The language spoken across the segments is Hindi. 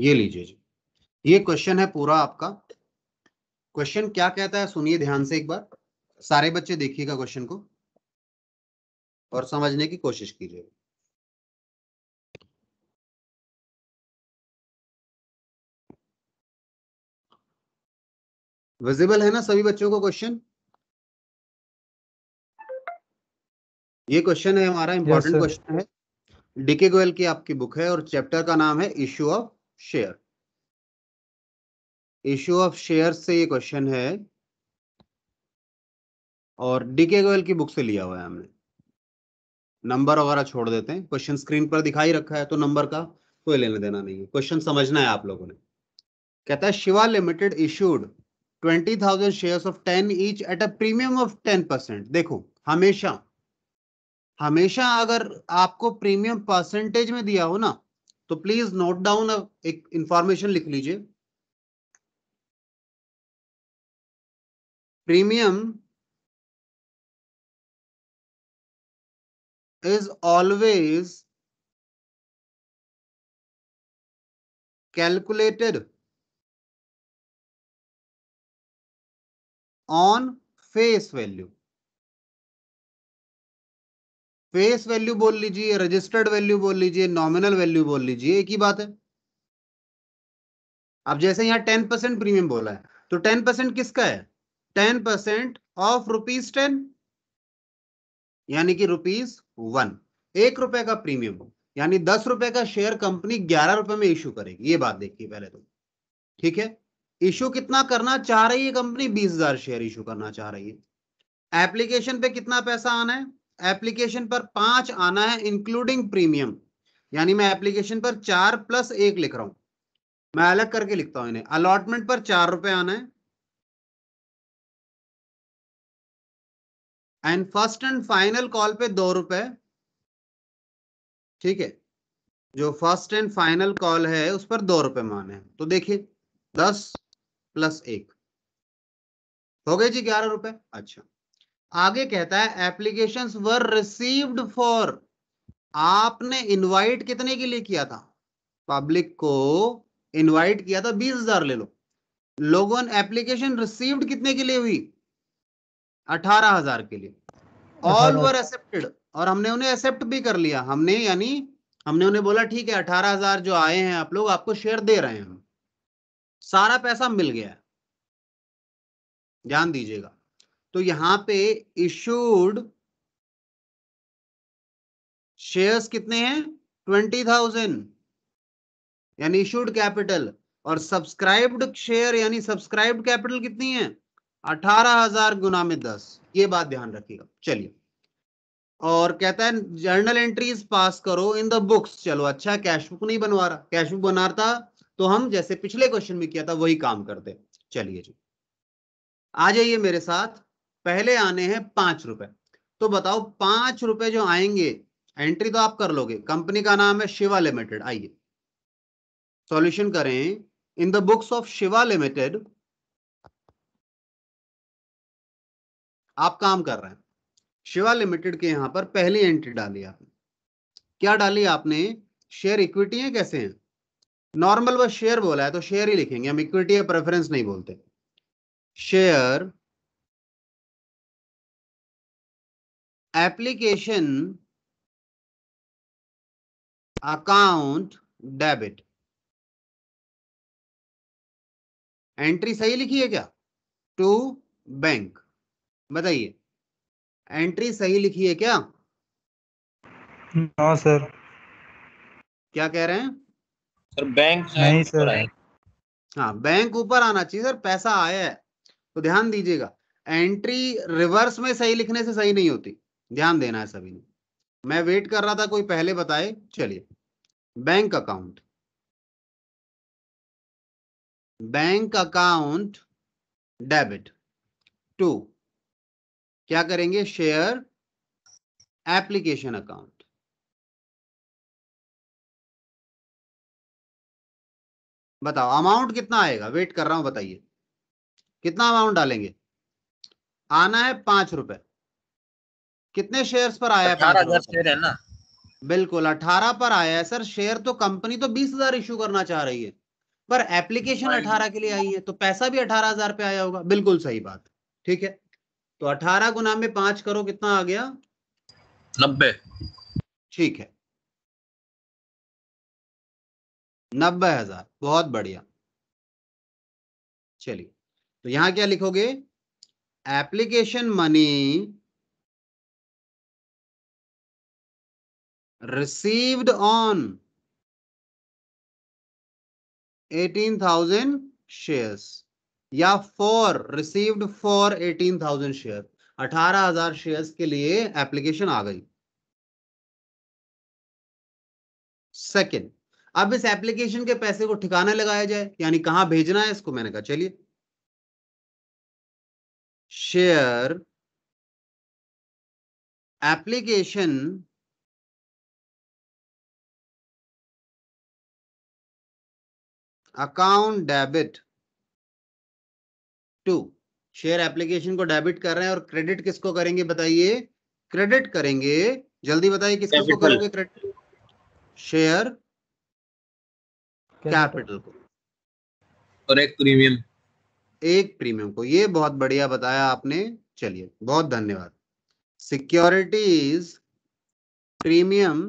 ये लीजिए जी, ये क्वेश्चन है पूरा आपका। क्वेश्चन क्या कहता है सुनिए ध्यान से एक बार, सारे बच्चे देखिएगा क्वेश्चन को और समझने की कोशिश कीजिए। विजिबल है ना सभी बच्चों को क्वेश्चन? ये क्वेश्चन है हमारा, इंपॉर्टेंट क्वेश्चन है। डीके गोयल की आपकी बुक है और चैप्टर का नाम है issue of share. Issue of share से ये क्वेश्चन है और डीके गोयल की बुक से लिया हुआ है हमने। नंबर वगैरह छोड़ देते हैं, क्वेश्चन स्क्रीन पर दिखाई रखा है तो नंबर का कोई लेने देना नहीं है, क्वेश्चन समझना है आप लोगों ने। कहता है Shiva limited issued 20,000 shares of 10 each at a premium of 10%। देखो हमेशा हमेशा अगर आपको प्रीमियम परसेंटेज में दिया हो ना तो प्लीज नोट डाउन, एक इंफॉर्मेशन लिख लीजिए। Premium is always calculated on face value। Face value बोल लीजिए, रजिस्टर्ड वैल्यू बोल लीजिए, नॉमिनल वैल्यू बोल लीजिए, एक ही बात है। अब जैसे यहाँ 10% प्रीमियम बोला है तो 10% किसका है? 10% ऑफ ₹10, यानी कि ₹1। 1 रुपए का प्रीमियम यानी 10 रुपए का शेयर कंपनी 11 रुपए में इश्यू करेगी। ये बात देखिए पहले तो, ठीक है। इश्यू कितना करना चाह रही है कंपनी? 20,000 शेयर इश्यू करना चाह रही है। एप्लीकेशन पे कितना पैसा आना है? एप्लीकेशन पर 5 आना है इंक्लूडिंग प्रीमियम, यानी मैं एप्लीकेशन पर 4 + 1 लिख रहा हूं, मैं अलग करके लिखता हूं इन्हें। अलॉटमेंट पर 4 रुपए आना है and first and final call पे 2 रुपए, ठीक है। जो फर्स्ट एंड फाइनल कॉल है उस पर 2 रुपए माने हैं। तो देखिए 10 + 1 हो गए जी 11 रुपए। अच्छा, आगे कहता है एप्लीकेशंस वर रिसीव्ड फॉर। आपने इनवाइट कितने के लिए किया था? पब्लिक को इनवाइट किया था 20,000 ले लो। लोगों ने एप्लीकेशन रिसीव्ड कितने के लिए हुई? 18,000 के लिए। ऑल वर एक्सेप्टेड, और हमने उन्हें एक्सेप्ट भी कर लिया। हमने यानी हमने उन्हें बोला ठीक है 18,000 जो आए हैं आप लोग, आपको शेयर दे रहे हैं हम। सारा पैसा मिल गया, ध्यान दीजिएगा। तो यहां पे इशूड शेयर्स कितने हैं? 20,000 यानी इशूड कैपिटल, और सब्सक्राइब्ड शेयर यानी सब्सक्राइब्ड कैपिटल कितनी है? 18,000 गुना में 10। ये बात ध्यान रखिएगा। चलिए, और कहता है जर्नल एंट्रीज पास करो इन द बुक्स। चलो अच्छा, कैश बुक नहीं बनवा रहा, कैश बुक बनाता तो हम जैसे पिछले क्वेश्चन में किया था वही काम करते। चलिए जी, आ जाइए मेरे साथ। पहले आने हैं 5 रुपए। तो बताओ 5 रुपए जो आएंगे, एंट्री तो आप कर लोगे, कंपनी का नाम है शिवा लिमिटेड। आइए सॉल्यूशन करें। In the books of Shiva limited आप काम कर रहे हैं, शिवा लिमिटेड के यहां पर पहली एंट्री डाली आपने। क्या डाली आपने? शेयर इक्विटी है, कैसे हैं? नॉर्मल बस शेयर बोला है तो शेयर ही लिखेंगे हम, इक्विटी या प्रेफरेंस नहीं बोलते। Share application account debit. Entry सही लिखी है क्या? To bank. बताइए एंट्री सही लिखी है क्या? हाँ सर। क्या कह रहे हैं? सर बैंक नहीं सर। हाँ बैंक ऊपर आना चाहिए सर, पैसा आया है। तो ध्यान दीजिएगा, एंट्री रिवर्स में सही लिखने से सही नहीं होती, ध्यान देना है सभी ने। मैं वेट कर रहा था कोई पहले बताए। चलिए, bank account, bank account debit to, क्या करेंगे? Share application account. बताओ अमाउंट कितना आएगा? वेट कर रहा हूं, बताइए कितना अमाउंट डालेंगे? आना है 5 रुपए। कितने शेयर्स पर आया है 5 18,000 रुपए? शेयर है ना? बिल्कुल 18 पर आया है सर। शेयर तो कंपनी तो 20,000 इश्यू करना चाह रही है। पर एप्लीकेशन 18 के लिए आई है तो पैसा भी 18,000 पे आया होगा। बिल्कुल सही बात, ठीक है। तो 18 गुना में 5 करो, कितना आ गया? 90। ठीक है, 90,000, बहुत बढ़िया। चलिए, तो यहां क्या लिखोगे? Application money received on 18,000 shares, या for received for 18,000 share, 18,000 shares के लिए एप्लीकेशन आ गई। सेकंड, अब इस एप्लीकेशन के पैसे को ठिकाने लगाया जाए, यानी कहां भेजना है इसको। मैंने कहा चलिए, share application account debit to, share application को डेबिट कर रहे हैं और क्रेडिट किसको करेंगे बताइए? क्रेडिट करेंगे, जल्दी बताइए किस किसको कैपिटल करोगे क्रेडिट? शेयर कैपिटल को और एक प्रीमियम। एक प्रीमियम को। ये बहुत बढ़िया बताया आपने, चलिए बहुत धन्यवाद। Securities premium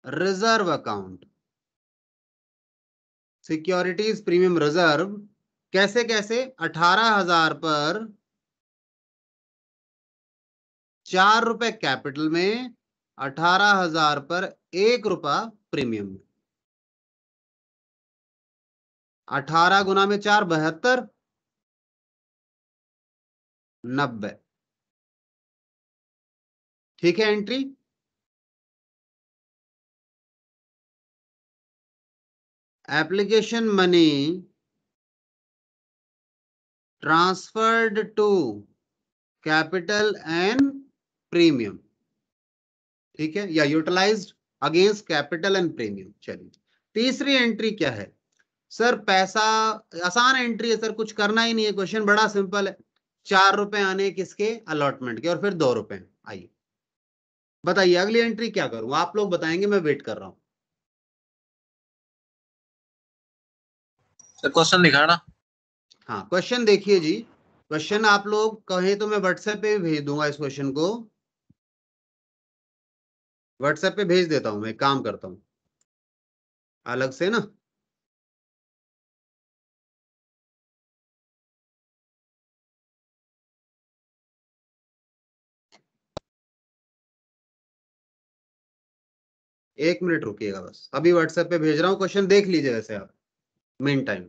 reserve account, securities premium reserve कैसे कैसे? 18,000 पर 4 रुपए कैपिटल में, 18,000 पर 1 रुपया प्रीमियम में। 18 गुना में 4, 72, 90। ठीक है entry. Application money transferred to capital and premium, ठीक है, या utilised against capital and premium. चलिए, तीसरी एंट्री क्या है? सर पैसा, आसान एंट्री है सर, कुछ करना ही नहीं है, क्वेश्चन बड़ा सिंपल है। 4 रुपए आने किसके? अलॉटमेंट के, और फिर 2 रुपए। आइए बताइए अगली एंट्री क्या करूं, आप लोग बताएंगे, मैं वेट कर रहा हूं। सर क्वेश्चन दिखाना। हाँ क्वेश्चन देखिए जी, क्वेश्चन आप लोग कहें तो मैं व्हाट्सएप पे भी भेज दूंगा इस क्वेश्चन को, व्हाट्सएप पे भेज देता हूं। मैं काम करता हूं अलग से ना। एक मिनट रुकिएगा बस, अभी व्हाट्सएप पे भेज रहा हूँ, क्वेश्चन देख लीजिए वैसे आप मेन टाइम।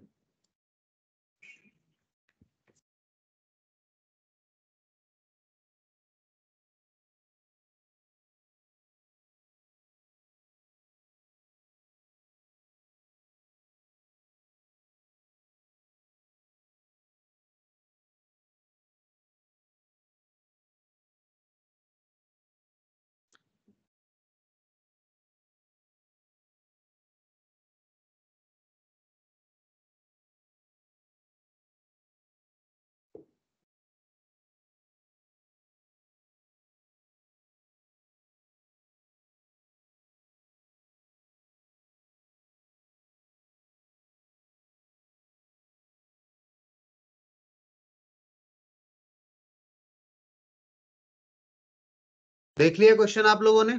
देख लिया क्वेश्चन आप लोगों ने?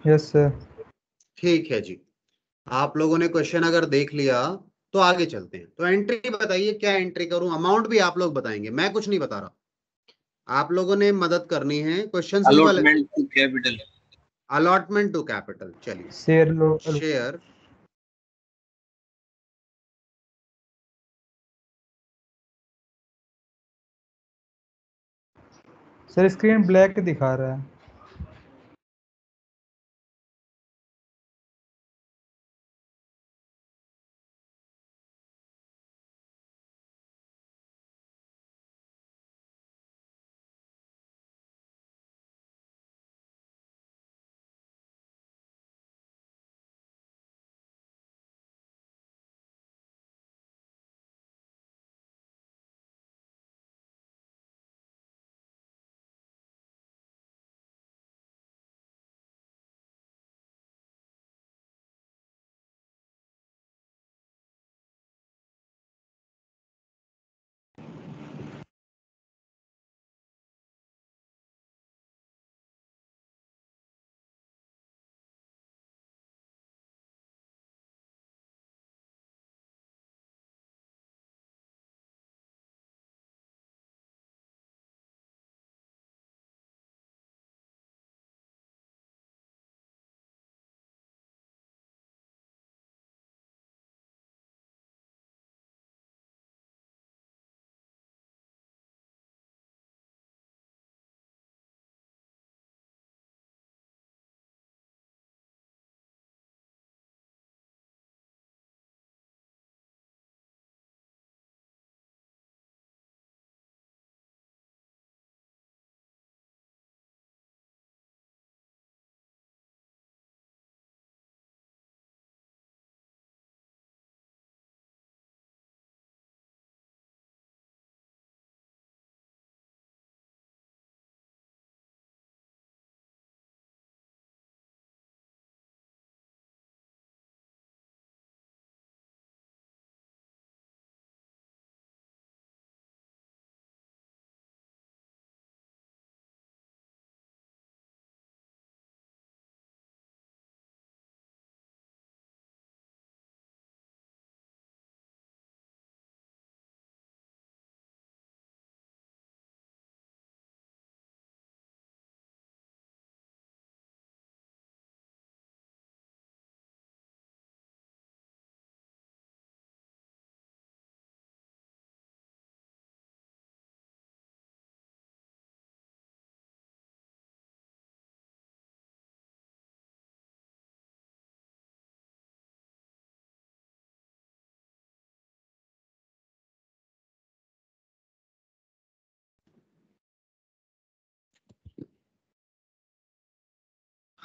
Yes sir. ठीक है जी, आप लोगों ने क्वेश्चन अगर देख लिया तो आगे चलते हैं। तो एंट्री बताइए, क्या एंट्री करूं? अमाउंट भी आप लोग बताएंगे, मैं कुछ नहीं बता रहा, आप लोगों ने मदद करनी है। क्वेश्चन सिंपल है, allotment to capital. Allotment to capital. चलिए, शेयर लो। शेयर सर स्क्रीन ब्लैक दिखा रहा है।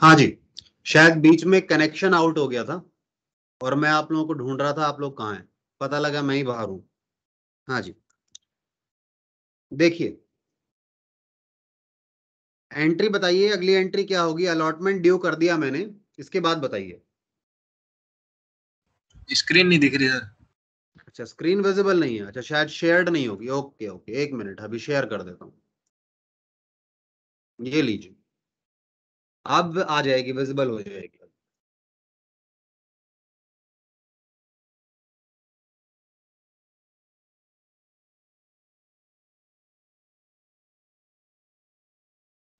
हाँ जी, शायद बीच में कनेक्शन आउट हो गया था और मैं आप लोगों को ढूंढ रहा था, आप लोग कहाँ हैं, पता लगा मैं ही बाहर हूं। हाँ जी, देखिए एंट्री बताइए, अगली एंट्री क्या होगी? अलॉटमेंट ड्यू कर दिया मैंने, इसके बाद बताइए। स्क्रीन नहीं दिख रही सर। अच्छा, स्क्रीन विजिबल नहीं है, अच्छा शायद शेयर्ड नहीं होगी। ओके ओके, एक मिनट, अभी शेयर कर देता हूँ। ये लीजिए, अब आ जाएगी, विजिबल हो जाएगी।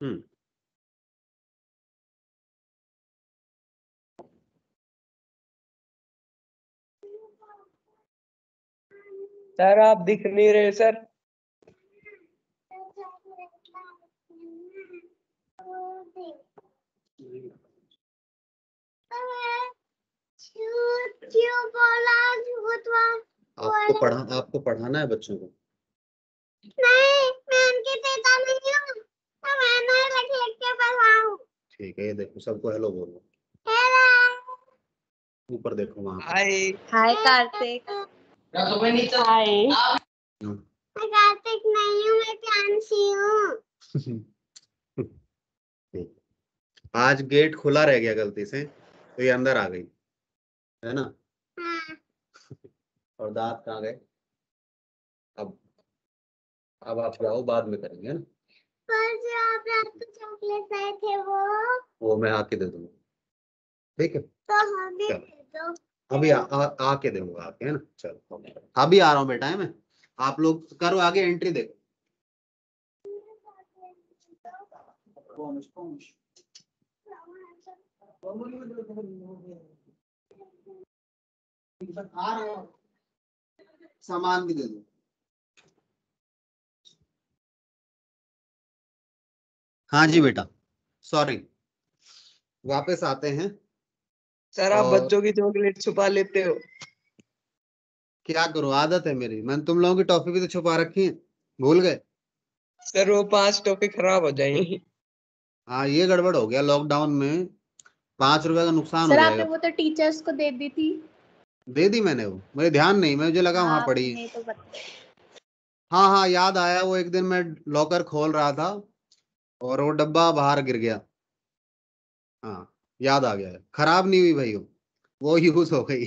हम्म, सर आप दिख नहीं रहे सर। आपको पढ़ाना है बच्चों को? नहीं, मैं उनके देता नहीं हूँ, तो मैंने लिख लिख के पढ़ाऊँ। ठीक है, ये देखो सबको हेलो बोलो, हेलो, ऊपर देखो वहां पर। हाय हाय कार्तिक। हाय। मैं कार्तिक नहीं हूँ, मैं प्रियांशी हूँ। ठीक। आज गेट खुला रह गया गलती से, तो ये अंदर आ गई है ना। हाँ, और दांत कहाँ गए? अब आप जाओ, बाद में करेंगे ना। पर जो आप रात को चॉकलेट लाए थे वो मैं आके दे दूंगा, ठीक है? तो हमें चलो। दे दो। अभी आके दूंगा आके, है ना। चलो अभी आ रहा हूँ बेटा, है मैं। आप लोग करो आगे, एंट्री देखो। सामान भी दे दो। हाँ जी बेटा, सॉरी, वापस आते हैं। सर आप और बच्चों की चॉकलेट छुपा लेते हो। क्या करूं, आदत है मेरी। मैंने तुम लोगों की टॉफी भी तो छुपा रखी है, भूल गए? सर वो 5 टॉफी खराब हो जाएंगी। हाँ, ये गड़बड़ हो गया, लॉकडाउन में 5 रुपए का नुकसान हो सर जाएगा। आपने वो तो टीचर्स को दे दी थी। दे दी मैंने, वो मुझे ध्यान नहीं, मुझे लगा वहां पड़ी है। आपने तो बता। हाँ हाँ, याद आया, वो एक दिन मैं लॉकर खोल रहा था और वो डब्बा बाहर गिर गया। हाँ, याद आ गया है। खराब नहीं हुई भाई, वो यूज हो गई।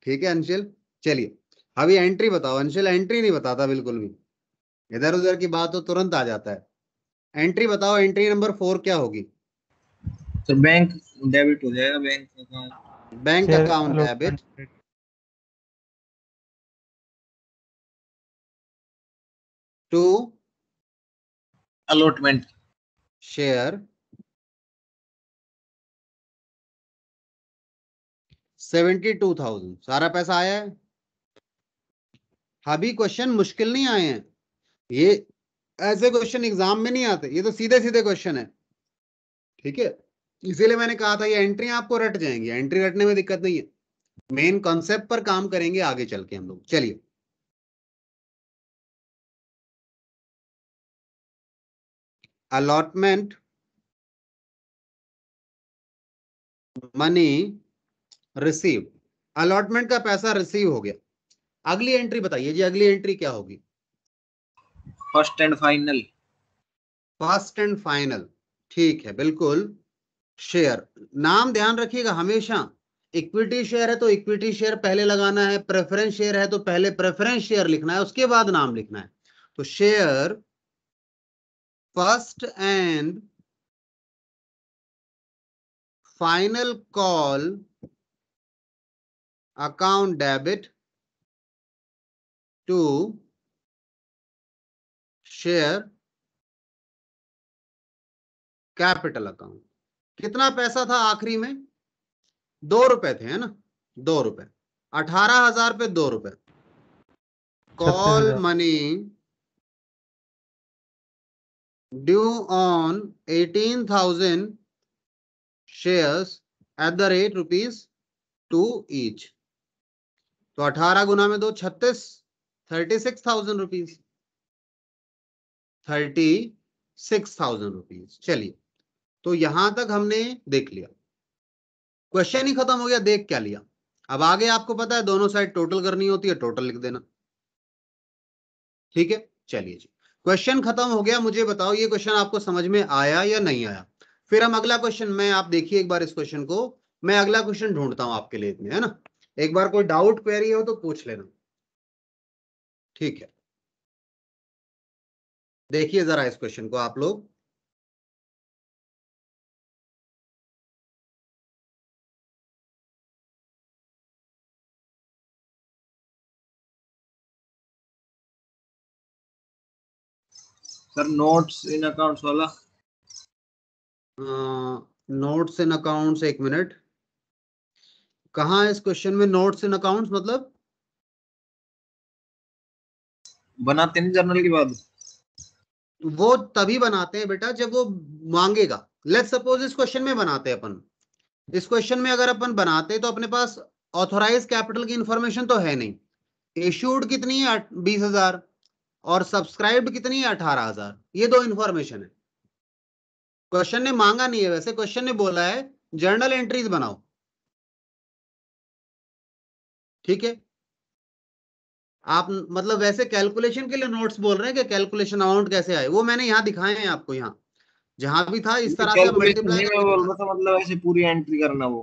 ठीक है अंशुल, चलिए अभी एंट्री बताओ। अंशुल एंट्री नहीं बताता बिल्कुल भी, इधर उधर की बात तो तुरंत आ जाता है। एंट्री बताओ, एंट्री नंबर 4 क्या होगी? तो बैंक डेबिट हो जाएगा, bank account. Bank share account debit allotment to allotment. Share 72,000। सारा पैसा आया है। अभी क्वेश्चन मुश्किल नहीं आए हैं, ये ऐसे क्वेश्चन एग्जाम में नहीं आते, ये तो सीधे सीधे क्वेश्चन है, ठीक है? इसीलिए मैंने कहा था ये एंट्री आपको रट जाएंगी, एंट्री रटने में दिक्कत नहीं है। मेन कॉन्सेप्ट पर काम करेंगे आगे चल के हम लोग। चलिए अलॉटमेंट मनी रिसीव, अलॉटमेंट का पैसा रिसीव हो गया। अगली एंट्री बताइए जी, अगली एंट्री क्या होगी? First and final. First and final, ठीक है बिल्कुल। शेयर, नाम ध्यान रखिएगा हमेशा। इक्विटी शेयर है तो इक्विटी शेयर पहले लगाना है, प्रेफरेंस शेयर है तो पहले प्रेफरेंस शेयर लिखना है, उसके बाद नाम लिखना है। तो share first and final call account debit to share capital account. कितना पैसा था आखिरी में? 2 रुपए थे, है ना? 2 रुपए, 18,000 पे 2 रुपए। Call 36,000 money due on 18,000 shares at the rate ₹2 each. तो 18 गुना में 2, 36, 36,000 रुपीज, 36,000 रुपीज। चलिए, तो यहां तक हमने देख लिया, क्वेश्चन ही खत्म हो गया, देख क्या लिया। अब आगे आपको पता है दोनों साइड टोटल करनी होती है, टोटल लिख देना। ठीक है, चलिए जी, क्वेश्चन खत्म हो गया। मुझे बताओ ये क्वेश्चन आपको समझ में आया या नहीं आया। फिर हम अगला क्वेश्चन में, आप देखिए एक बार इस क्वेश्चन को, मैं अगला क्वेश्चन ढूंढता हूं आपके लिए इसमें, है ना। एक बार कोई डाउट क्वेरी हो तो पूछ लेना। ठीक है, देखिए जरा इस क्वेश्चन को आप लोग। सर नोट्स इन अकाउंट्स वाला। नोट्स इन अकाउंट्स, एक मिनट, कहाँ है इस क्वेश्चन में नोट्स इन अकाउंट्स? मतलब बनाते नहीं जर्नल के बाद? वो तभी बनाते हैं बेटा जब वो मांगेगा। लेट्स सपोज इस क्वेश्चन में बनाते हैं अपन, इस क्वेश्चन में अगर अपन बनाते हैं तो अपने पास ऑथोराइज कैपिटल की इंफॉर्मेशन तो है नहीं। इश्यूड कितनी है 20,000 और सब्सक्राइब्ड कितनी है 18,000, ये दो इंफॉर्मेशन है। क्वेश्चन ने मांगा नहीं है, वैसे क्वेश्चन ने बोला है जर्नल एंट्रीज बनाओ। ठीक है, आप मतलब वैसे कैलकुलेशन के लिए नोट्स बोल रहे हैं कि कैलकुलेशन अमाउंट कैसे आए, वो मैंने यहाँ दिखाए हैं आपको, यहाँ जहां भी था इस तरह से आप कैलकुलेशन मल्टीप्लाई नहीं, मैं करके बोल दिखा। रहा था मतलब ऐसे पूरी एंट्री करना वो।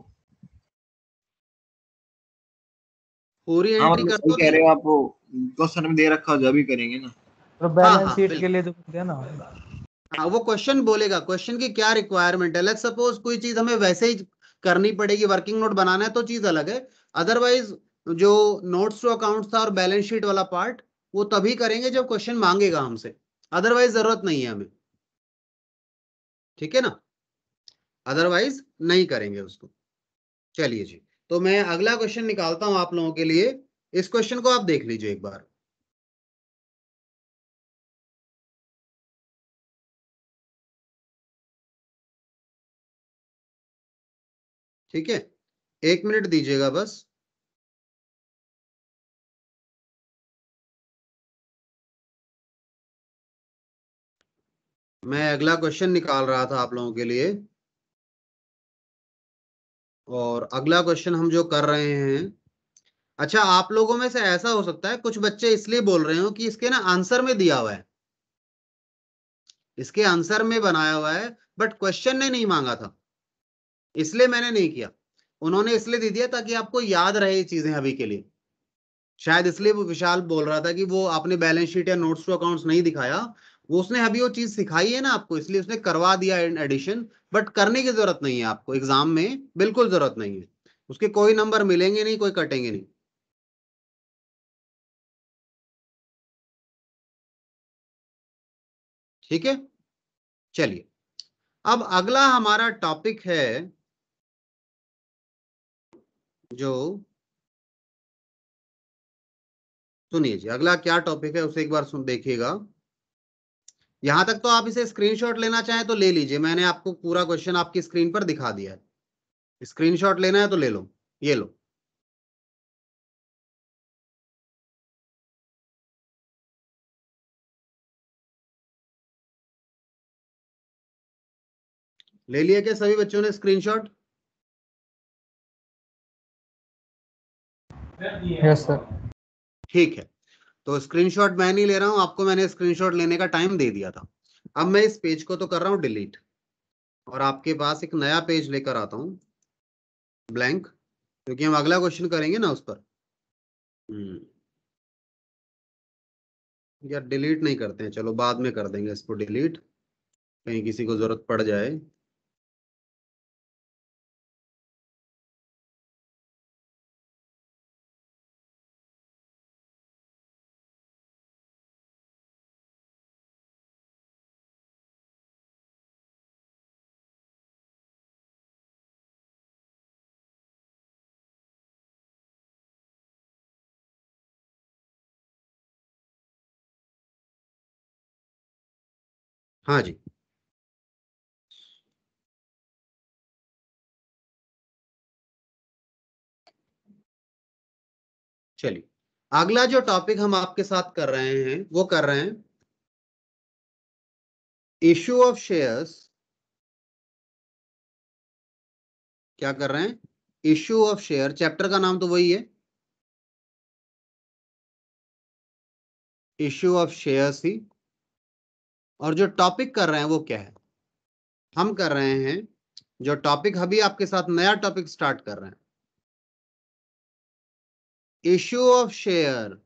पूरी हाँ एंट्री मतलब कर सही दो कह तो। रहे हो आप, वो क्वेश्चन में दे रखा हो जब भी करेंगे ना। तो हाँ बैलेंस हाँ शीट के बिल्कुल, लिए जो है ना। हाँ वो क्वेश्चन बोलेगा, क्वेश्चन की क्या रिक्वायरमेंट है। लेट्स सपोज कोई चीज हमें वैसे ही करनी पड़ेगी, वर्किंग नोट बनाना है तो चीज अलग है। अदरवाइज जो नोट्स टू अकाउंट्स था और बैलेंस शीट वाला पार्ट, वो तभी करेंगे जब क्वेश्चन मांगेगा हमसे, अदरवाइज जरूरत नहीं है हमें। ठीक है ना, अदरवाइज नहीं करेंगे उसको। चलिए जी, तो मैं अगला क्वेश्चन निकालता हूं आप लोगों के लिए। इस क्वेश्चन को आप देख लीजिए एक बार। ठीक है, एक मिनट दीजिएगा बस। मैं अगला क्वेश्चन निकाल रहा था आप लोगों के लिए, और अगला क्वेश्चन हम जो कर रहे हैं। अच्छा, आप लोगों में से ऐसा हो सकता है कुछ बच्चे इसलिए बोल रहे हो कि इसके ना आंसर में दिया हुआ है, इसके आंसर में बनाया हुआ है, बट क्वेश्चन ने नहीं मांगा था, इसलिए मैंने नहीं किया। उन्होंने इसलिए दे दिया ताकि आपको याद रहे ये चीजें अभी के लिए। शायद इसलिए वो विशाल बोल रहा था कि वो आपने बैलेंस शीट या नोट्स टू अकाउंट्स नहीं दिखाया। वो उसने अभी वो चीज सिखाई है ना आपको, इसलिए उसने करवा दिया एडिशन। बट करने की जरूरत नहीं है आपको, एग्जाम में बिल्कुल जरूरत नहीं है उसके। कोई नंबर मिलेंगे नहीं, कोई कटेंगे नहीं। ठीक है, चलिए, अब अगला हमारा टॉपिक है जो, सुनिए जी, अगला क्या टॉपिक है उसे एक बार सुन देखिएगा। यहां तक तो आप इसे स्क्रीनशॉट लेना चाहें तो ले लीजिए, मैंने आपको पूरा क्वेश्चन आपकी स्क्रीन पर दिखा दिया है। स्क्रीनशॉट लेना है तो ले लो, ये लो। ले लिया क्या सभी बच्चों ने स्क्रीनशॉट? Yes sir. ठीक है, तो स्क्रीनशॉट मैं नहीं ले रहा हूं, आपको मैंने स्क्रीनशॉट लेने का टाइम दे दिया था। अब मैं इस पेज को तो कर रहा हूं डिलीट, और आपके पास एक नया पेज लेकर आता हूं, ब्लैंक, क्योंकि हम अगला क्वेश्चन करेंगे ना उस पर। यार डिलीट नहीं करते हैं, चलो बाद में कर देंगे इसको डिलीट, कहीं किसी को जरूरत पड़ जाए। हाँ जी, चलिए, अगला जो टॉपिक हम आपके साथ कर रहे हैं वो कर रहे हैं इश्यू ऑफ शेयर्स क्या कर रहे हैं, इश्यू ऑफ शेयर, चैप्टर का नाम तो वही है, इश्यू ऑफ शेयर्स ही। और जो टॉपिक कर रहे हैं वो क्या है, हम कर रहे हैं जो टॉपिक, अभी आपके साथ नया टॉपिक स्टार्ट कर रहे हैं, issue of share,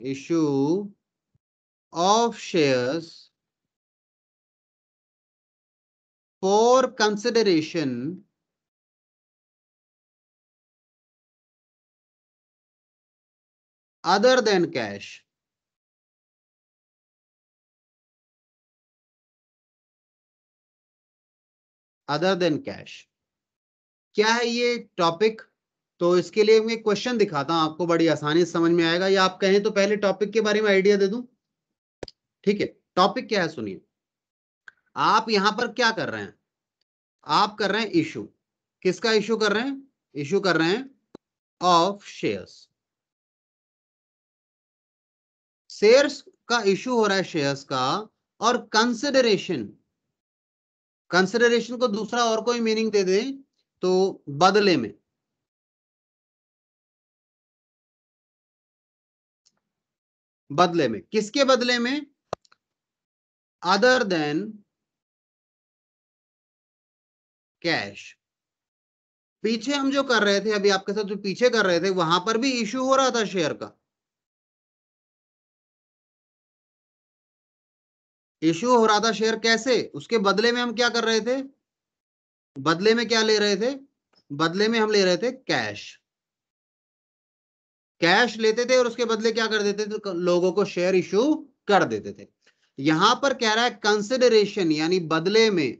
issue of shares for consideration other than cash, other than cash। क्या है ये टॉपिक, तो इसके लिए मैं क्वेश्चन दिखाता हूं आपको, बड़ी आसानी से समझ में आएगा, या आप कहें तो पहले टॉपिक के बारे में आइडिया दे दूं। ठीक है, टॉपिक क्या है सुनिए। आप यहां पर क्या कर रहे हैं, आप कर रहे हैं इशू, किसका इशू कर रहे हैं, इशू कर रहे हैं ऑफ शेयर्स, शेयर्स का इशू हो रहा है, शेयर्स का। और कंसिडरेशन, कंसिडरेशन को दूसरा और कोई मीनिंग दे दे तो बदले में, बदले में, किसके बदले में, अदर देन कैश। पीछे हम जो कर रहे थे, अभी आपके साथ जो पीछे कर रहे थे, वहां पर भी इशू हो रहा था शेयर का, इशू हो रहा था शेयर, कैसे, उसके बदले में हम क्या कर रहे थे, बदले में क्या ले रहे थे, बदले में हम ले रहे थे कैश, कैश लेते थे और उसके बदले क्या कर देते थे, लोगों को शेयर इशू कर देते थे। यहां पर कह रहा है कंसिडरेशन, यानी बदले में,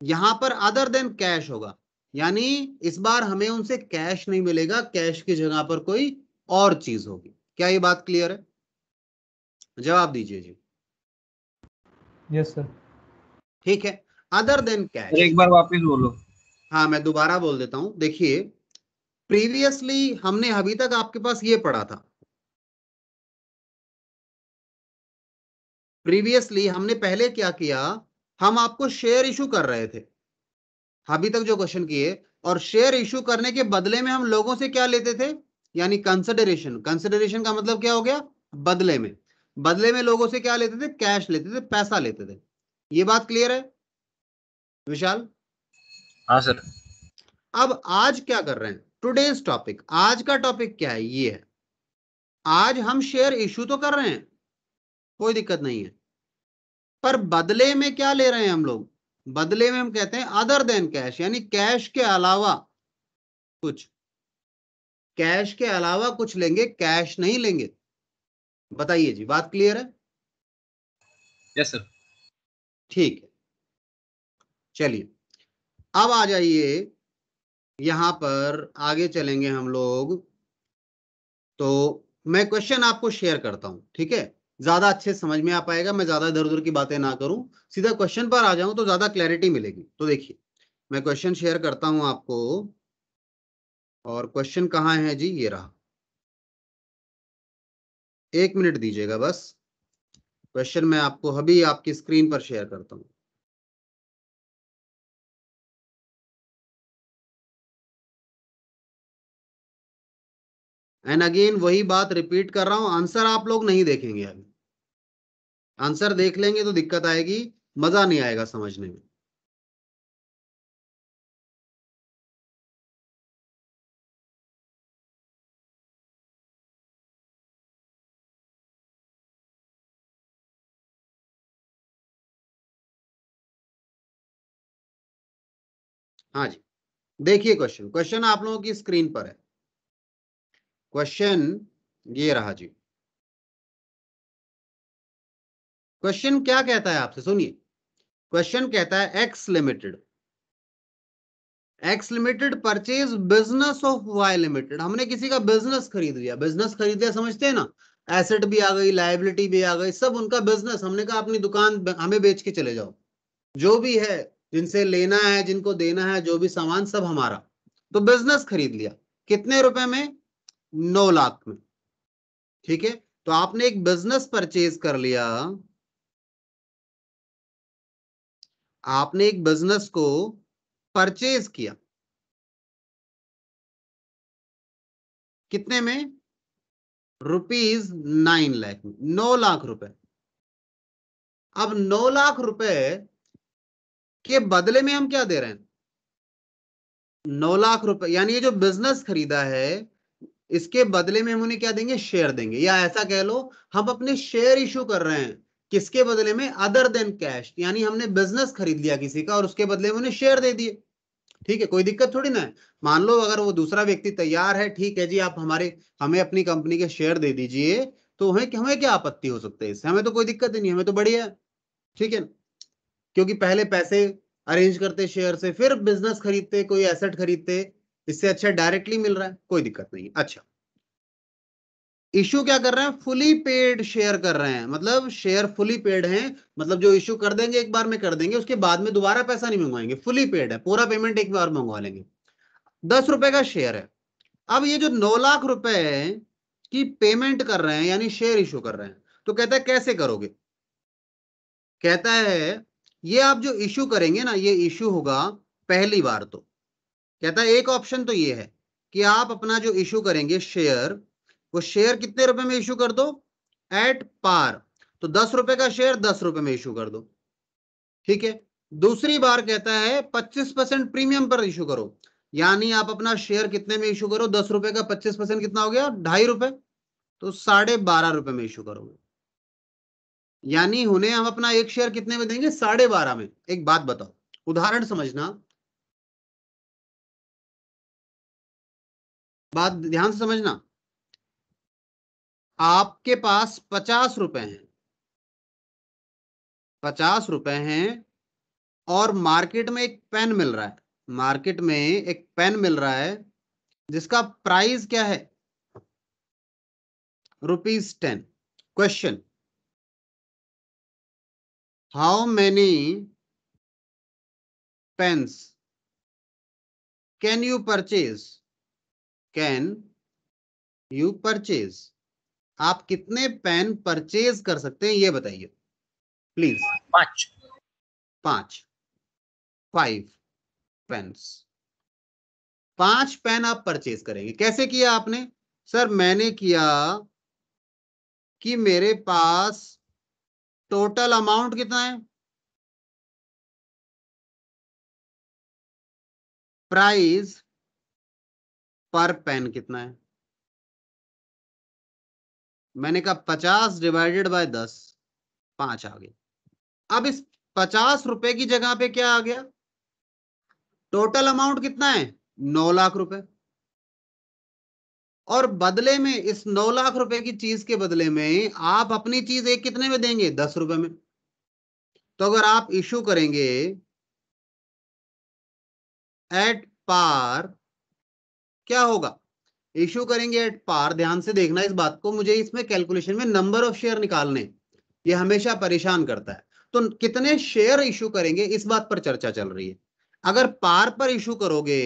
यहां पर अदर देन कैश होगा, यानी इस बार हमें उनसे कैश नहीं मिलेगा, कैश की जगह पर कोई और चीज होगी। क्या ये बात क्लियर है, जवाब दीजिए जी। Yes sir. ठीक है, अदर देन कैश। एक बार वापस बोलो। हाँ मैं दोबारा बोल देता हूं, देखिए प्रीवियसली हमने अभी तक आपके पास ये पढ़ा था, प्रीवियसली हमने पहले क्या किया, हम आपको शेयर इशू कर रहे थे अभी तक जो क्वेश्चन किए, और शेयर इशू करने के बदले में हम लोगों से क्या लेते थे, यानी कंसिडरेशन, कंसिडरेशन का मतलब क्या हो गया, बदले में, बदले में लोगों से क्या लेते थे, कैश लेते थे, पैसा लेते थे। ये बात क्लियर है विशाल? हाँ सर। अब आज क्या कर रहे हैं, टुडेज टॉपिक, आज का टॉपिक क्या है, ये है, आज हम शेयर इशू तो कर रहे हैं, कोई दिक्कत नहीं है, पर बदले में क्या ले रहे हैं हम लोग, बदले में हम कहते हैं अदर देन कैश, यानी कैश के अलावा कुछ, कैश के अलावा कुछ लेंगे, कैश नहीं लेंगे। बताइए जी, बात क्लियर है? Yes sir. ठीक है, चलिए अब आ जाइए, यहां पर आगे चलेंगे हम लोग। तो मैं क्वेश्चन आपको शेयर करता हूं, ठीक है, ज्यादा अच्छे समझ में आ पाएगा, मैं ज्यादा इधर उधर की बातें ना करूं, सीधा क्वेश्चन पर आ जाऊं तो ज्यादा क्लैरिटी मिलेगी। तो देखिए मैं क्वेश्चन शेयर करता हूं आपको, और क्वेश्चन कहाँ है जी, ये रहा, एक मिनट दीजिएगा बस, क्वेश्चन मैं आपको अभी आपकी स्क्रीन पर शेयर करता हूं। एंड अगेन वही बात रिपीट कर रहा हूं, आंसर आप लोग नहीं देखेंगे अभी, आंसर देख लेंगे तो दिक्कत आएगी, मजा नहीं आएगा समझने में। हाँ जी, देखिए क्वेश्चन, क्वेश्चन आप लोगों की स्क्रीन पर है, क्वेश्चन ये रहा जी। क्वेश्चन क्या कहता है आपसे, सुनिए, क्वेश्चन कहता है X limited, X limited purchase business of Y limited. हमने किसी का बिजनेस खरीद लिया, बिजनेस खरीद लिया समझते हैं ना, एसेट भी आ गई, लायबिलिटी भी आ गई, सब उनका बिजनेस, हमने कहा अपनी दुकान हमें बेच के चले जाओ, जो भी है, जिनसे लेना है, जिनको देना है, जो भी सामान सब हमारा। तो बिजनेस खरीद लिया, कितने रुपए में, 9 लाख में। ठीक है, तो आपने एक बिजनेस परचेज कर लिया, आपने एक बिजनेस को परचेज किया, कितने में? ₹9 लाख में, 9 लाख रुपए। अब 9 लाख रुपए के बदले में हम क्या दे रहे हैं? 9 लाख रुपए, यानी ये जो बिजनेस खरीदा है इसके बदले में हम उन्हें क्या देंगे? शेयर देंगे। या ऐसा कह लो हम अपने शेयर इशू कर रहे हैं, किसके बदले में? अदर देन कैश, यानी हमने बिजनेस खरीद लिया किसी का और उसके बदले में उन्हें शेयर दे दिए। ठीक है, कोई दिक्कत थोड़ी ना है। मान लो अगर वो दूसरा व्यक्ति तैयार है, ठीक है जी आप हमें अपनी कंपनी के शेयर दे दीजिए, तो हमें क्या आपत्ति हो सकती है इससे? हमें तो कोई दिक्कत ही नहीं, हमें तो बढ़िया है। ठीक है, क्योंकि पहले पैसे अरेंज करते शेयर से, फिर बिजनेस खरीदते, कोई एसेट खरीदते, इससे अच्छा डायरेक्टली मिल रहा है, कोई दिक्कत नहीं। अच्छा, इशू क्या कर रहे हैं? फुली पेड शेयर कर रहे हैं, मतलब शेयर फुली पेड हैं, मतलब जो इशू कर देंगे एक बार में कर देंगे, उसके बाद में दोबारा पैसा नहीं मंगवाएंगे, फुली पेड है, पूरा पेमेंट एक बार मंगवा लेंगे। 10 रुपए का शेयर है। अब ये जो 9 लाख रुपए की पेमेंट कर रहे हैं यानी शेयर इशू कर रहे हैं, तो कहता है कैसे करोगे? कहता है ये आप जो इशू करेंगे ना, ये इशू होगा पहली बार। तो कहता है एक ऑप्शन तो ये है कि आप अपना जो इशू करेंगे शेयर, वो शेयर कितने रुपए में इशू कर दो? At par. तो 10 रुपए का शेयर 10 रुपए में इशू कर दो। ठीक है। दूसरी बार कहता है 25% प्रीमियम पर इशू करो, यानी आप अपना शेयर कितने में इशू करो? 10 रुपए का 25% कितना हो गया? 2.5 रुपए। तो 12.5 रुपए में इशू करोगे, यानी उन्हें हम अपना एक शेयर कितने में देंगे? 12.5 में। एक बात बताओ, उदाहरण समझना, बात ध्यान से समझना। आपके पास 50 रुपए हैं, 50 रुपए हैं, और मार्केट में एक पेन मिल रहा है, मार्केट में एक पेन मिल रहा है जिसका प्राइस क्या है? ₹10। Question, how many pens can you purchase? Can you purchase? आप कितने पेन परचेज कर सकते हैं ये बताइए प्लीज। 5 5 पेन्स, 5 पेन आप परचेज करेंगे। कैसे किया आपने? सर मैंने किया कि मेरे पास टोटल अमाउंट कितना है, प्राइस पर पेन कितना है, मैंने कहा 50 डिवाइडेड बाय 10, 5 आ गए। अब इस 50 रुपए की जगह पे क्या आ गया? टोटल अमाउंट कितना है? 9 लाख रुपए। और बदले में इस 9 लाख रुपए की चीज के बदले में आप अपनी चीज एक कितने में देंगे? 10 रुपए में। तो अगर आप इशू करेंगे एट पार, क्या होगा? इशू करेंगे एट पार, ध्यान से देखना इस बात को, मुझे इसमें कैलकुलेशन में नंबर ऑफ शेयर निकालने, ये हमेशा परेशान करता है। तो कितने शेयर इशू करेंगे इस बात पर चर्चा चल रही है। अगर पार पर इशू करोगे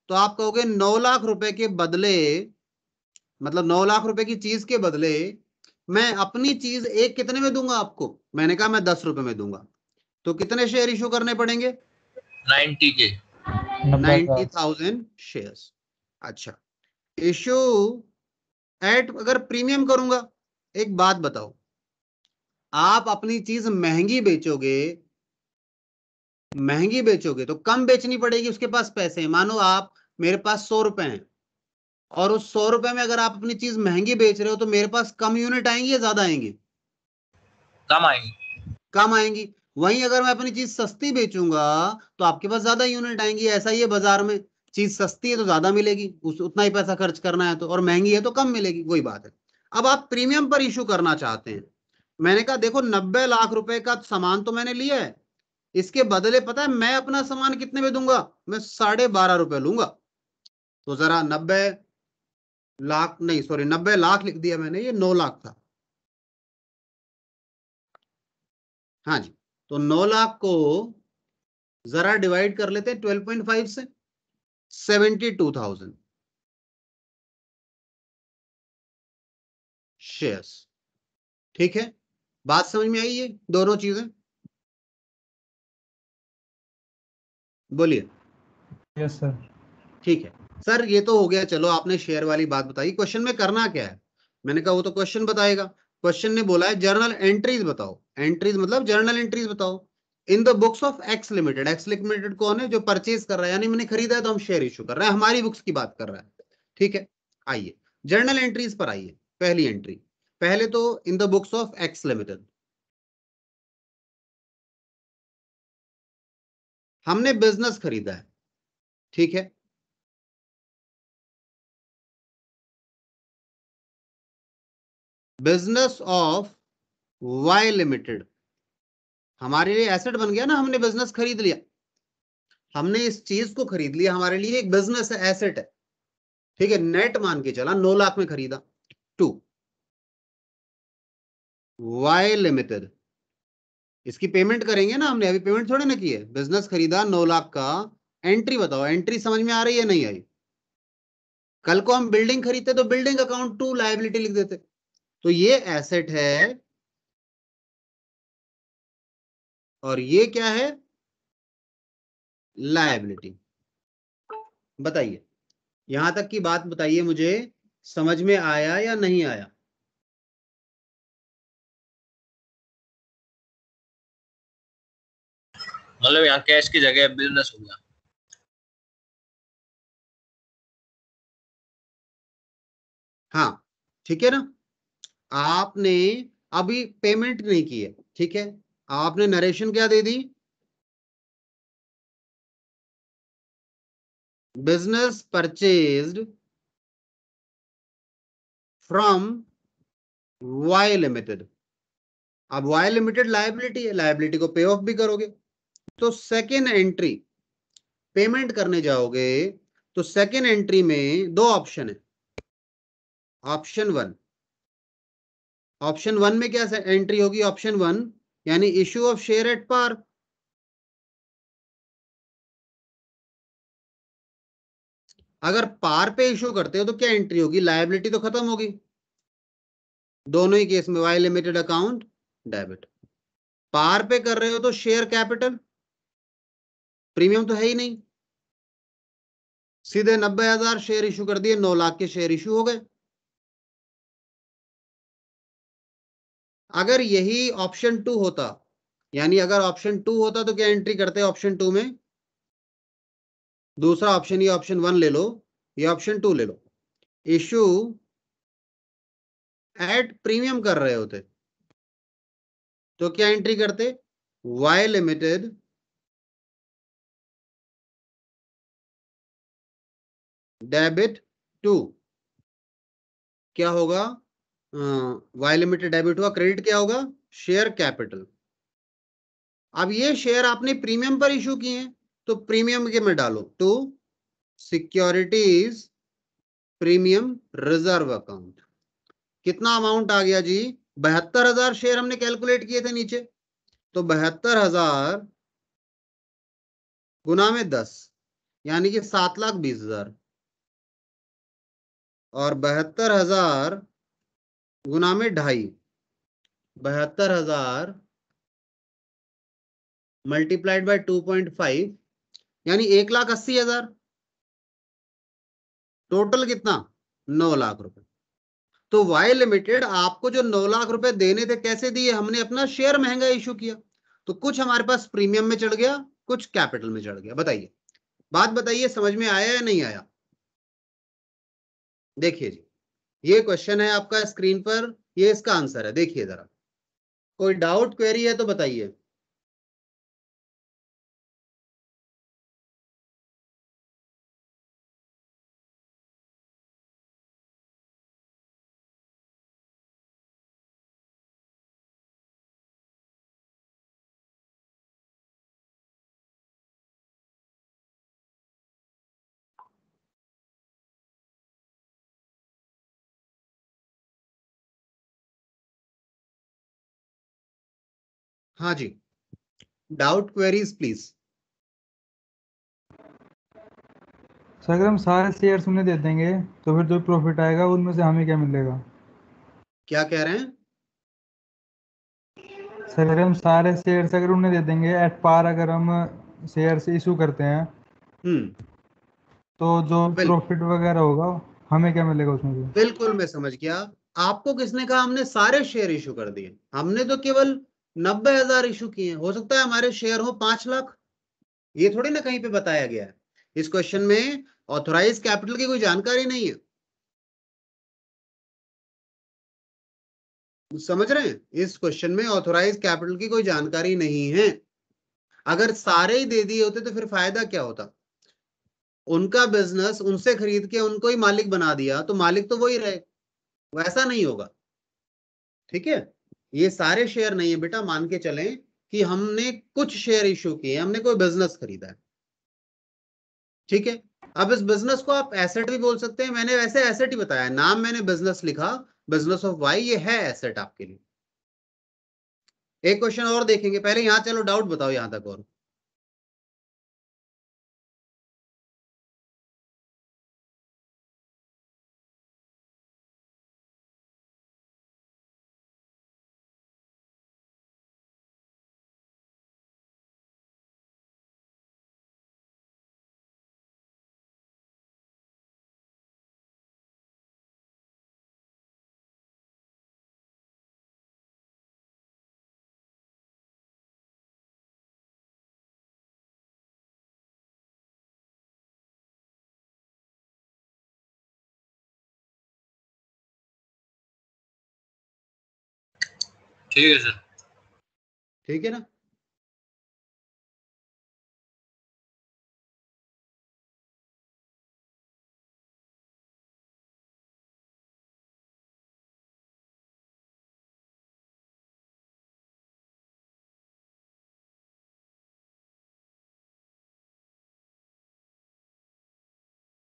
तो आप कहोगे 9 लाख रुपए के बदले, मतलब 9 लाख रुपए की चीज के बदले मैं अपनी चीज एक कितने में दूंगा आपको? मैंने कहा मैं 10 रुपए में दूंगा। तो कितने शेयर इशू करने पड़ेंगे? 90 के 90,000 शेयर्स। अच्छा, इशू एट, अगर प्रीमियम करूंगा, एक बात बताओ, आप अपनी चीज महंगी बेचोगे तो कम बेचनी पड़ेगी, उसके पास पैसे हैं। मानो आप, मेरे पास 100 रुपए हैं, और उस 100 रुपए में अगर आप अपनी चीज महंगी बेच रहे हो तो मेरे पास कम यूनिट आएंगी या ज्यादा आएंगी? कम आएंगे। कम आएंगी। वहीं अगर मैं अपनी चीज सस्ती बेचूंगा तो आपके पास ज्यादा यूनिट आएंगी। ऐसा ही है बाजार में, चीज सस्ती है तो ज्यादा मिलेगी, उतना ही पैसा खर्च करना है तो, और महंगी है तो कम मिलेगी, वही बात है। अब आप प्रीमियम पर इशू करना चाहते हैं, मैंने कहा देखो 90 लाख रुपए का सामान तो मैंने लिया है, इसके बदले पता है मैं अपना सामान कितने में दूंगा? मैं 12.5 रुपए लूंगा। तो जरा 90 लाख नहीं, सॉरी 90 लाख लिख दिया मैंने, ये 9 लाख था। हाँ जी, तो 9 लाख को जरा डिवाइड कर लेते हैं 12.5 से, 72,000 शेयर्स। ठीक है, बात समझ में आई ये दोनों चीजें? बोलिए। Yes sir. ठीक है, सर ये तो हो गया, चलो आपने शेयर वाली बात बताई, क्वेश्चन में करना क्या है? मैंने कहा वो तो क्वेश्चन बताएगा। क्वेश्चन ने बोला है जर्नल एंट्रीज बताओ, एंट्रीज मतलब जर्नल एंट्रीज बताओ in the books of x limited. X limited कौन है? जो परचेज कर रहा है, यानी मैंने खरीदा है तो हम शेयर इशू कर रहे हैं, हमारी बुक्स की बात कर रहा है। ठीक है, आइए जर्नल एंट्रीज पर आइए। पहली एंट्री, पहले तो in the books of x limited, हमने बिजनेस खरीदा है। ठीक है, बिजनेस ऑफ वाई लिमिटेड हमारे लिए एसेट बन गया ना, हमने बिजनेस खरीद लिया, हमने इस चीज को खरीद लिया, हमारे लिए एक बिजनेस है, एसेट है। ठीक है, नेट मान के चला 9 लाख में खरीदा। 2 वाई लिमिटेड, इसकी पेमेंट करेंगे ना हमने, अभी पेमेंट थोड़ी ना की है, बिजनेस खरीदा 9 लाख का। एंट्री बताओ, एंट्री समझ में आ रही है नहीं आई? कल को हम बिल्डिंग खरीदते तो बिल्डिंग अकाउंट 2 लायबिलिटी लिख देते। तो ये एसेट है और ये क्या है? लायबिलिटी। बताइए, यहां तक की बात बताइए मुझे, समझ में आया या नहीं आया? मतलब यहाँ कैश की जगह बिजनेस हो गया। हाँ, ठीक है ना। आपने अभी पेमेंट नहीं की है, ठीक है, आपने नरेशन क्या दे दी? Business purchased from Y limited. अब वाई लिमिटेड लायबिलिटी है, लायबिलिटी को पे ऑफ भी करोगे। तो सेकेंड एंट्री पेमेंट करने जाओगे तो सेकेंड एंट्री में 2 ऑप्शन है। ऑप्शन 1, ऑप्शन 1 में क्या एंट्री होगी? ऑप्शन 1 यानी issue of share at par. अगर पार पे इशू करते हो तो क्या एंट्री होगी? लायबिलिटी तो खत्म होगी। दोनों ही केस में वाई लिमिटेड अकाउंट डेबिट। पार पे कर रहे हो तो शेयर कैपिटल, प्रीमियम तो है ही नहीं, सीधे 90,000 शेयर इशू कर दिए, 9 लाख के शेयर इशू हो गए। अगर यही ऑप्शन 2 होता, यानी अगर ऑप्शन 2 होता तो क्या एंट्री करते? ऑप्शन 2 में दूसरा ऑप्शन, ये ऑप्शन 1 ले लो, ये ऑप्शन 2 ले लो, इशू एट प्रीमियम कर रहे होते तो क्या एंट्री करते? Y limited debit 2। क्या होगा? वाई लिमिटेड डेबिट हुआ, क्रेडिट क्या होगा? Share capital. अब ये शेयर आपने प्रीमियम पर इशू किए हैं तो प्रीमियम के में डालो to securities premium reserve account. कितना अमाउंट आ गया जी? 72,000 शेयर हमने कैलकुलेट किए थे नीचे, तो 72,000 गुना में 10 यानी कि 7,20,000, और 72,000 गुना में 2.5, 72,000 मल्टीप्लाइड बाय 2.5 यानी 1,80,000। टोटल कितना? 9 लाख रुपए। तो वाई लिमिटेड आपको जो 9 लाख रुपए देने थे कैसे दिए? हमने अपना शेयर महंगा इशू किया, तो कुछ हमारे पास प्रीमियम में चढ़ गया, कुछ कैपिटल में चढ़ गया। बताइए, बात बताइए, समझ में आया या नहीं आया? देखिए जी, ये क्वेश्चन है आपका स्क्रीन पर, ये इसका आंसर है, देखिए जरा। कोई डाउट क्वेरी है तो बताइए। हाँ जी, डाउट क्वेरीज प्लीज। सर अगर हम सारे शेयर्स उन्हें दे देंगे तो फिर जो प्रॉफिट आएगा उनमें से हमें क्या मिलेगा? क्या कह रहे हैं? सर अगर हम सारे शेयर्स अगर उन्हें दे देंगे एट पार, अगर हम शेयर्स इशू करते हैं हम्म तो जो बिल्कुल प्रॉफिट वगैरह होगा हमें क्या मिलेगा उसमें से? बिल्कुल मैं समझ गया। आपको किसने कहा हमने सारे शेयर इशू कर दिए? हमने तो केवल 90,000 इशू किए हैं। हो सकता है हमारे शेयर हो 5 लाख, ये थोड़ी ना कहीं पे बताया गया है। इस क्वेश्चन में ऑथोराइज कैपिटल की कोई जानकारी नहीं है, समझ रहे हैं? इस क्वेश्चन में ऑथोराइज कैपिटल की कोई जानकारी नहीं है। अगर सारे ही दे दिए होते तो फिर फायदा क्या होता? उनका बिजनेस उनसे खरीद के उनको ही मालिक बना दिया तो मालिक तो वही रहे, वैसा नहीं होगा। ठीक है, ये सारे शेयर नहीं है बेटा, मान के चलें कि हमने कुछ शेयर इशू किए, हमने कोई बिजनेस खरीदा है। ठीक है, अब इस बिजनेस को आप एसेट भी बोल सकते हैं, मैंने वैसे एसेट ही बताया, नाम मैंने बिजनेस लिखा, बिजनेस ऑफ वाई, ये है एसेट आपके लिए। एक क्वेश्चन और देखेंगे, पहले यहां चलो डाउट बताओ यहां तक। और ठीक है सर। ठीक है ना?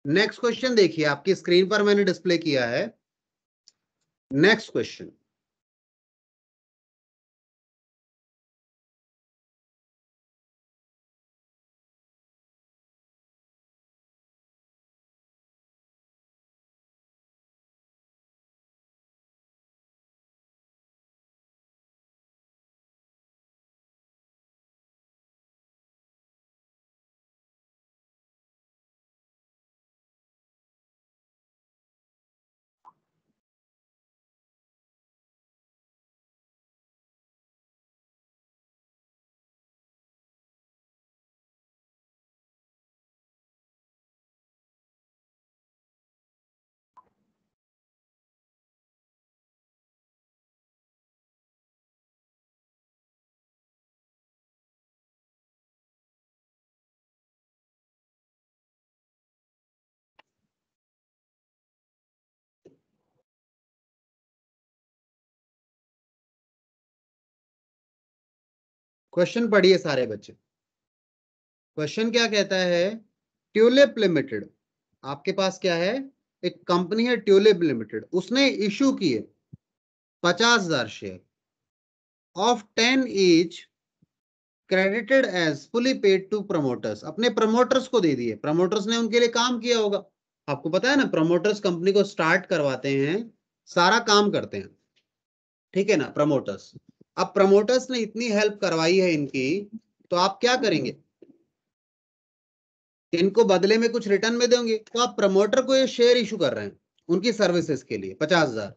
नेक्स्ट क्वेश्चन देखिए, आपकी स्क्रीन पर मैंने डिस्प्ले किया है। नेक्स्ट क्वेश्चन, क्वेश्चन पढ़िए सारे बच्चे। क्वेश्चन क्या कहता है? ट्यूलिप लिमिटेड, आपके पास क्या है? एक कंपनी है ट्यूलिप लिमिटेड, उसने इशू किए 50,000 share of 10 each, credited as fully paid to promoters. अपने प्रमोटर्स को दे दिए, प्रमोटर्स ने उनके लिए काम किया होगा। आपको पता है ना, प्रमोटर्स कंपनी को स्टार्ट करवाते हैं, सारा काम करते हैं। ठीक है ना, प्रमोटर्स। अब प्रमोटर्स ने इतनी हेल्प करवाई है इनकी, तो आप क्या करेंगे? इनको बदले में कुछ रिटर्न में देंगे, तो आप प्रमोटर को ये शेयर इशू कर रहे हैं उनकी सर्विसेज के लिए 50,000।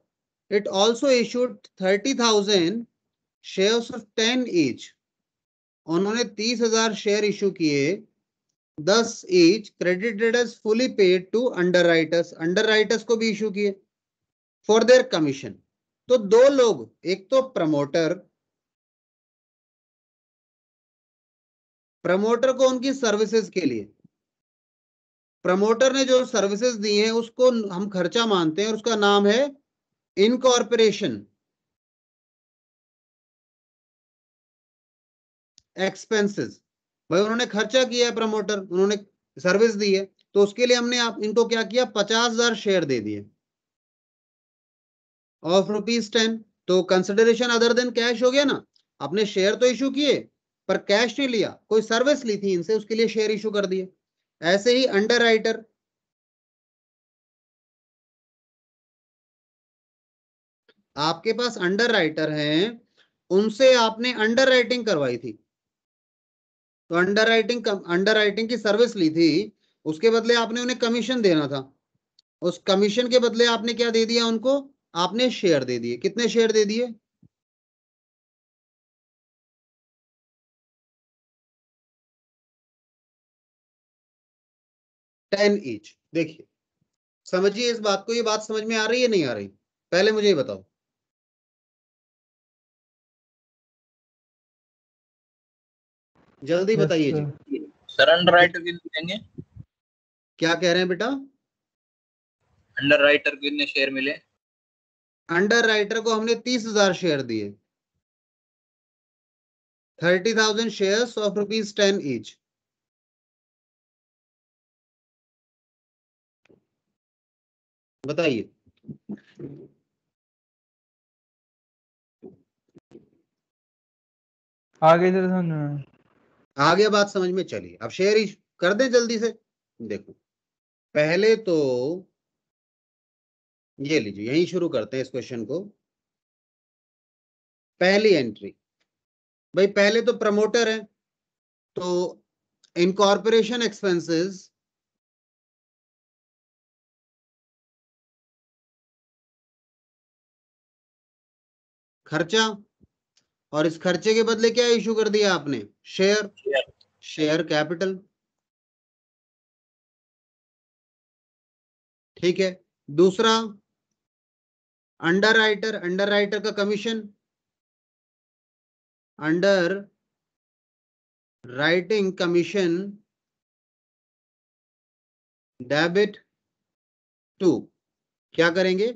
It also issued 30,000 shares of 10 each. उन्होंने 30,000 शेयर इशू किए, 10 each, credited as fully paid to underwriters. Underwriters को भी इशू किए फॉर देयर कमीशन। तो दो लोग, एक तो प्रमोटर, प्रमोटर को उनकी सर्विसेज के लिए, प्रमोटर ने जो सर्विसेज दी हैं उसको हम खर्चा मानते हैं और उसका नाम है इनकॉर्पोरेशन एक्सपेंसेस। भाई उन्होंने खर्चा किया है, प्रमोटर, उन्होंने सर्विस दी है, तो उसके लिए हमने आप इनको क्या किया? 50,000 शेयर दे दिए ऑफ ₹10। तो कंसिडरेशन अदर देन कैश हो गया ना। आपने शेयर तो इशू किए पर कैश नहीं लिया, कोई सर्विस ली थी इनसे, उसके लिए शेयर इशू कर दिए। ऐसे ही अंडर राइटर, आपके पास अंडर राइटर हैं, उनसे आपने अंडर राइटिंग करवाई थी, तो अंडर राइटिंग की सर्विस ली थी, उसके बदले आपने उन्हें कमीशन देना था, उस कमीशन के बदले आपने क्या दे दिया उनको, आपने शेयर दे दिए। कितने शेयर दे दिए? 10 ईच। देखिए समझिए इस बात को, ये बात समझ में आ रही है नहीं आ रही? पहले मुझे ये बताओ। जल्दी यस बताइए सर। जी। सर अंडर राइटर कितने देंगे? क्या कह रहे हैं बेटा? अंडर राइटर को कितने शेयर मिले? अंडर राइटर को हमने 30,000 शेयर दिए, 30,000 शेयर्स ऑफ ₹10 ईच। बताइए। आगे जरा समझ में। आ गया बात समझ में? चलिए अब शेयर ही कर दें जल्दी से। देखो पहले तो ये लीजिए, यहीं शुरू करते हैं इस क्वेश्चन को। पहली एंट्री, भाई पहले तो प्रमोटर है, तो इनकॉर्पोरेशन एक्सपेंसेस खर्चा, और इस खर्चे के बदले क्या इशू कर दिया आपने? Share, share capital. ठीक है। दूसरा अंडर राइटर, अंडर राइटर का commission, underwriting commission debit to, क्या करेंगे?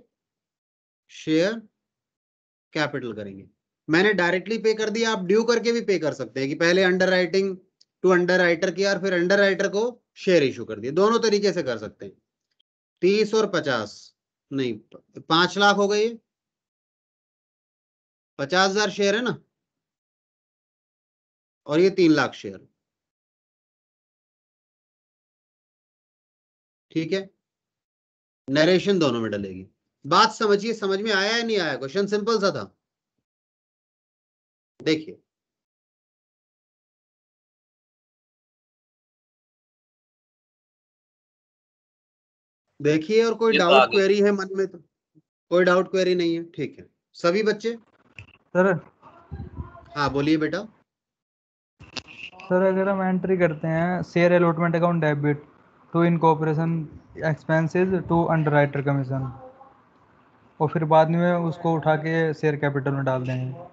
शेयर कैपिटल करेंगे। मैंने डायरेक्टली पे कर दिया, आप ड्यू करके भी पे कर सकते हैं कि पहले underwriting to underwriter किया और फिर अंडर राइटर को शेयर इशू कर दिया। दोनों तरीके से कर सकते हैं। 30 और 50 नहीं, 5 लाख हो गए, 50,000 शेयर है ना, और ये 3 लाख शेयर। ठीक है, नरेशन दोनों में डलेगी। बात समझिए, समझ में आया है नहीं आया? क्वेश्चन सिंपल सा था। देखिए देखिए, और कोई ये तो डाउट आगे। क्वेरी है मन में? तो कोई डाउट क्वेरी नहीं है? ठीक है सभी बच्चे। सर हाँ बोलिए बेटा। सर अगर हम एंट्री करते हैं share allotment account debit to incorporation expenses to underwriter commission, और फिर बाद में उसको उठा के शेयर कैपिटल में डाल देंगे।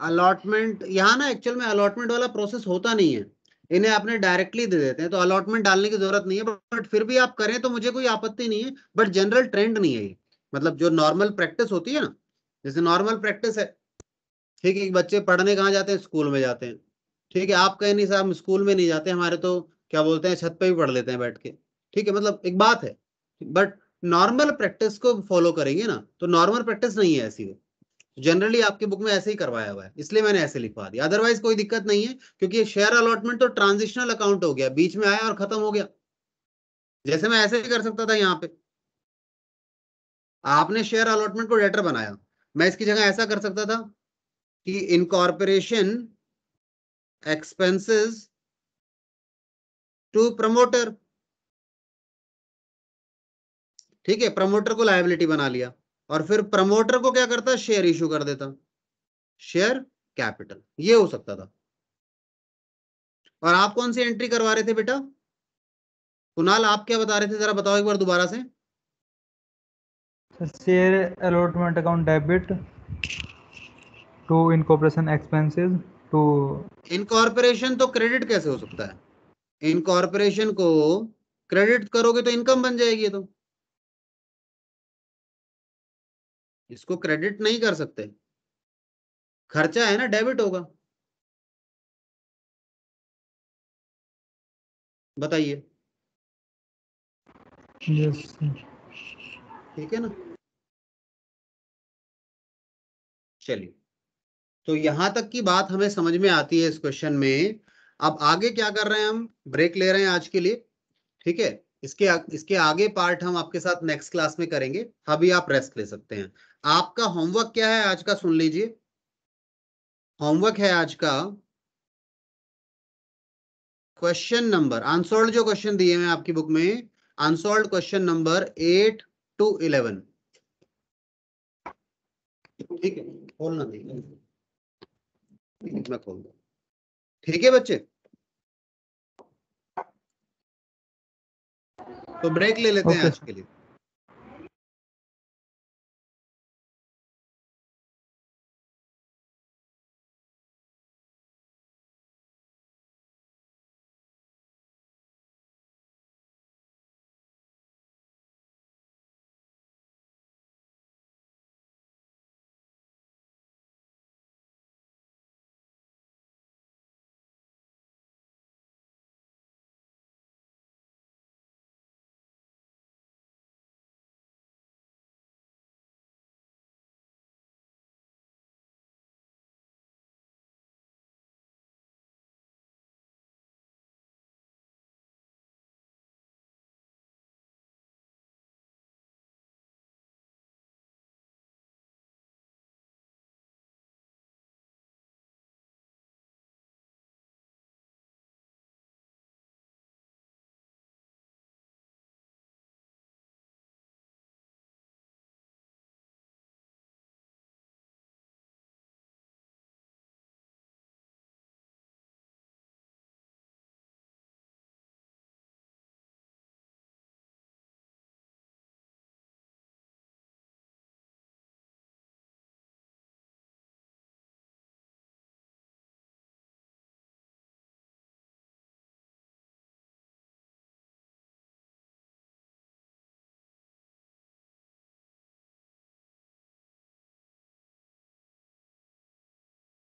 अलॉटमेंट यहाँ ना एक्चुअल में अलॉटमेंट वाला प्रोसेस होता नहीं है, इन्हें आपने डायरेक्टली दे देते हैं, तो अलॉटमेंट डालने की जरूरत नहीं है। बट फिर भी आप करें तो मुझे कोई आपत्ति नहीं है, बट जनरल ट्रेंड नहीं है ये। मतलब जो नॉर्मल प्रैक्टिस होती है ना, जैसे नॉर्मल प्रैक्टिस है, ठीक है, बच्चे पढ़ने कहाँ जाते हैं? स्कूल में जाते हैं। ठीक है, आप कहें नहीं साहब स्कूल में नहीं जाते, हमारे तो क्या बोलते हैं छत पे भी पढ़ लेते हैं बैठ के। ठीक है, मतलब एक बात है, बट नॉर्मल प्रैक्टिस को फॉलो करेंगे ना, तो नॉर्मल प्रैक्टिस नहीं है ऐसी। जनरली आपके बुक में ऐसे ही करवाया हुआ है, इसलिए मैंने ऐसे लिखवा दिया, अदरवाइज कोई दिक्कत नहीं है, क्योंकि शेयर अलॉटमेंट तो ट्रांजिशनल अकाउंट हो गया, बीच में आया और खत्म हो गया। जैसे मैं ऐसे ही कर सकता था, यहाँ पे आपने शेयर अलॉटमेंट को डेटर बनाया, मैं इसकी जगह ऐसा कर सकता था कि इनकॉर्पोरेशन एक्सपेंसेस टू प्रमोटर। ठीक है, प्रमोटर को लायबिलिटी बना लिया, और फिर प्रमोटर को क्या करता? शेयर इशू कर देता, शेयर कैपिटल। ये हो सकता था। और आप कौन सी एंट्री करवा रहे थे बेटा? कुणाल आप क्या बता रहे थे, जरा बताओ एक बार दोबारा से। Share allotment account debit to incorporation expenses to. Incorporation तो क्रेडिट कैसे हो सकता है? इनकॉर्पोरेशन को क्रेडिट करोगे तो इनकम बन जाएगी, ये तो इसको क्रेडिट नहीं कर सकते, खर्चा है ना, डेबिट होगा। बताइए। यस। ठीक है ना? चलिए, तो यहां तक की बात हमें समझ में आती है इस क्वेश्चन में। अब आगे क्या कर रहे हैं? हम ब्रेक ले रहे हैं आज के लिए। ठीक है, इसके आगे पार्ट हम आपके साथ नेक्स्ट क्लास में करेंगे। अभी आप रेस्ट ले सकते हैं। आपका होमवर्क क्या है आज का, सुन लीजिए। होमवर्क है आज का क्वेश्चन नंबर अनसॉल्व जो क्वेश्चन दिए हैं आपकी बुक में, अनसॉल्व क्वेश्चन नंबर 8 to 11। ठीक है, खोलना नहीं, मैं खोल दूं। ठीक है बच्चे, तो ब्रेक ले लेते हैं ओके आज के लिए।